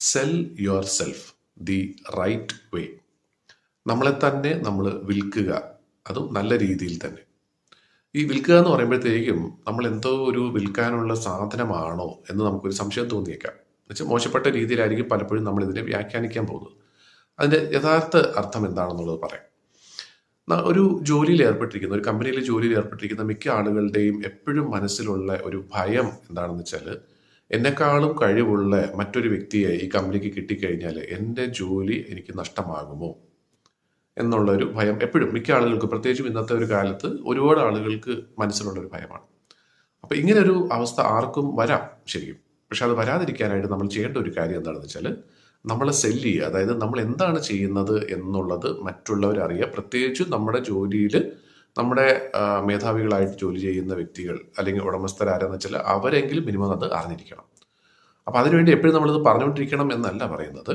Cell yourself the right way. നമ്മളെ തന്നെ നമ്മൾ വിൽക്കുക, അതും നല്ല രീതിയിൽ തന്നെ. ഈ വിൽക്കുക എന്ന് പറയുമ്പോഴത്തേക്കും നമ്മൾ എന്തോ ഒരു വിൽക്കാനുള്ള സാധനമാണോ എന്ന് നമുക്കൊരു സംശയം തോന്നിയേക്കാം. എന്നുവെച്ചാൽ മോശപ്പെട്ട രീതിയിലായിരിക്കും പലപ്പോഴും നമ്മൾ ഇതിനെ വ്യാഖ്യാനിക്കാൻ പോകുന്നത്. അതിൻ്റെ യഥാർത്ഥ അർത്ഥം എന്താണെന്നുള്ളത് പറയാം. ഒരു ജോലിയിൽ ഏർപ്പെട്ടിരിക്കുന്ന, ഒരു കമ്പനിയിൽ ജോലിയിൽ ഏർപ്പെട്ടിരിക്കുന്ന മിക്ക ആളുകളുടെയും എപ്പോഴും മനസ്സിലുള്ള ഒരു ഭയം എന്താണെന്ന് വെച്ചാൽ, എന്നെക്കാളും കഴിവുള്ള മറ്റൊരു വ്യക്തിയെ ഈ കമ്പനിക്ക് കിട്ടിക്കഴിഞ്ഞാൽ എൻ്റെ ജോലി എനിക്ക് നഷ്ടമാകുമോ എന്നുള്ളൊരു ഭയം എപ്പോഴും മിക്ക ആളുകൾക്ക്, പ്രത്യേകിച്ചും ഇന്നത്തെ ഒരു കാലത്ത് ഒരുപാട് ആളുകൾക്ക് മനസ്സിലുള്ളൊരു ഭയമാണ്. അപ്പോൾ ഇങ്ങനെ ഒരു അവസ്ഥ ആർക്കും വരാം ശരിക്കും. പക്ഷെ അത് വരാതിരിക്കാനായിട്ട് നമ്മൾ ചെയ്യേണ്ട ഒരു കാര്യം എന്താണെന്ന് വെച്ചാൽ, നമ്മളെ സെല്ല് ചെയ്യുക. അതായത് നമ്മൾ എന്താണ് ചെയ്യുന്നത് എന്നുള്ളത് മറ്റുള്ളവരറിയുക. പ്രത്യേകിച്ചും നമ്മുടെ ജോലിയിൽ നമ്മുടെ മേധാവികളായിട്ട് ജോലി ചെയ്യുന്ന വ്യക്തികൾ അല്ലെങ്കിൽ ഉടമസ്ഥരാരെന്ന് വെച്ചാൽ അവരെങ്കിലും മിനിമം അത് അറിഞ്ഞിരിക്കണം. അപ്പോൾ അതിനുവേണ്ടി എപ്പോഴും നമ്മളിത് പറഞ്ഞുകൊണ്ടിരിക്കണം എന്നല്ല പറയുന്നത്.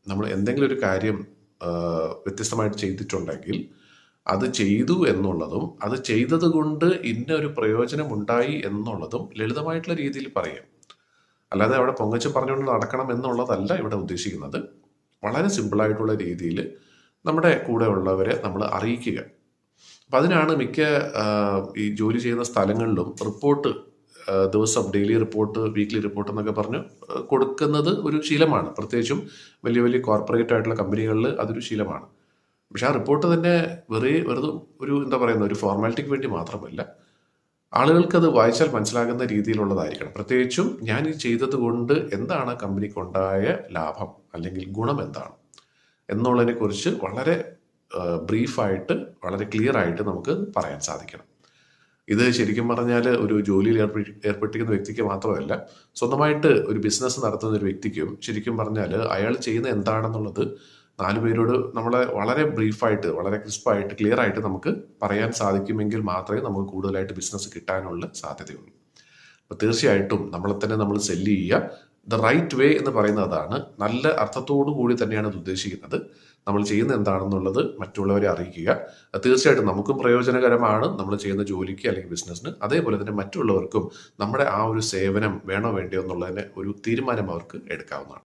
നമ്മൾ എന്തെങ്കിലും ഒരു കാര്യം വ്യത്യസ്തമായിട്ട് ചെയ്തിട്ടുണ്ടെങ്കിൽ അത് ചെയ്തു എന്നുള്ളതും അത് ചെയ്തത് കൊണ്ട് ഇന്ന ഒരു പ്രയോജനം ഉണ്ടായി എന്നുള്ളതും ലളിതമായിട്ടുള്ള രീതിയിൽ പറയാം. അല്ലാതെ അവിടെ പൊങ്ങച്ച് പറഞ്ഞുകൊണ്ട് നടക്കണം എന്നുള്ളതല്ല ഇവിടെ ഉദ്ദേശിക്കുന്നത്. വളരെ സിമ്പിളായിട്ടുള്ള രീതിയിൽ നമ്മുടെ കൂടെ ഉള്ളവരെ നമ്മൾ അറിയിക്കുക. അപ്പം അതിനാണ് മിക്ക ഈ ജോലി ചെയ്യുന്ന സ്ഥലങ്ങളിലും റിപ്പോർട്ട്, ദിവസം ഡെയിലി റിപ്പോർട്ട്, വീക്ക്ലി റിപ്പോർട്ട് എന്നൊക്കെ പറഞ്ഞ് കൊടുക്കുന്നത് ഒരു ശീലമാണ്. പ്രത്യേകിച്ചും വലിയ വലിയ കോർപ്പറേറ്റ് ആയിട്ടുള്ള കമ്പനികളിൽ അതൊരു ശീലമാണ്. പക്ഷെ ആ റിപ്പോർട്ട് തന്നെ വെറുതെ ഒരു എന്താ പറയുന്ന ഒരു ഫോർമാലിറ്റിക്ക് വേണ്ടി മാത്രമല്ല, ആളുകൾക്കത് വായിച്ചാൽ മനസ്സിലാകുന്ന രീതിയിലുള്ളതായിരിക്കണം. പ്രത്യേകിച്ചും ഞാൻ ഈ ചെയ്തത് കൊണ്ട് എന്താണ് കമ്പനിക്കുണ്ടായ ലാഭം അല്ലെങ്കിൽ ഗുണം എന്താണ് എന്നുള്ളതിനെക്കുറിച്ച് വളരെ ബ്രീഫായിട്ട്, വളരെ ക്ലിയർ ആയിട്ട് നമുക്ക് പറയാൻ സാധിക്കണം. ഇത് ശരിക്കും പറഞ്ഞാൽ ഒരു ജോലിയിൽ ഏർപ്പെട്ടിരിക്കുന്ന വ്യക്തിക്ക് മാത്രമല്ല, സ്വന്തമായിട്ട് ഒരു ബിസിനസ് നടത്തുന്ന ഒരു വ്യക്തിക്കും ശരിക്കും പറഞ്ഞാൽ അയാൾ ചെയ്യുന്ന എന്താണെന്നുള്ളത് 4 പേരോട് നമ്മളെ വളരെ ബ്രീഫായിട്ട്, വളരെ ക്രിസ്പായിട്ട്, ക്ലിയർ ആയിട്ട് നമുക്ക് പറയാൻ സാധിക്കുമെങ്കിൽ മാത്രമേ നമുക്ക് കൂടുതലായിട്ട് ബിസിനസ് കിട്ടാനുള്ള സാധ്യതയുള്ളൂ. അപ്പോൾ തീർച്ചയായിട്ടും നമ്മളെ തന്നെ നമ്മൾ സെല്ല് ചെയ്യുക. ദ റൈറ്റ് വേ എന്ന് പറയുന്നത് അതാണ്. നല്ല അർത്ഥത്തോടു കൂടി തന്നെയാണ് ഇത് ഉദ്ദേശിക്കുന്നത്. നമ്മൾ ചെയ്യുന്ന എന്താണെന്നുള്ളത് മറ്റുള്ളവരെ അറിയിക്കുക. തീർച്ചയായിട്ടും നമുക്കും പ്രയോജനകരമാണ് നമ്മൾ ചെയ്യുന്ന ജോലിക്ക് അല്ലെങ്കിൽ ബിസിനസ്സിന്. അതേപോലെ തന്നെ മറ്റുള്ളവർക്കും നമ്മുടെ ആ ഒരു സേവനം വേണോ വേണ്ടയോ എന്നുള്ളതിന് ഒരു തീരുമാനം അവർക്ക് എടുക്കാവുന്നതാണ്.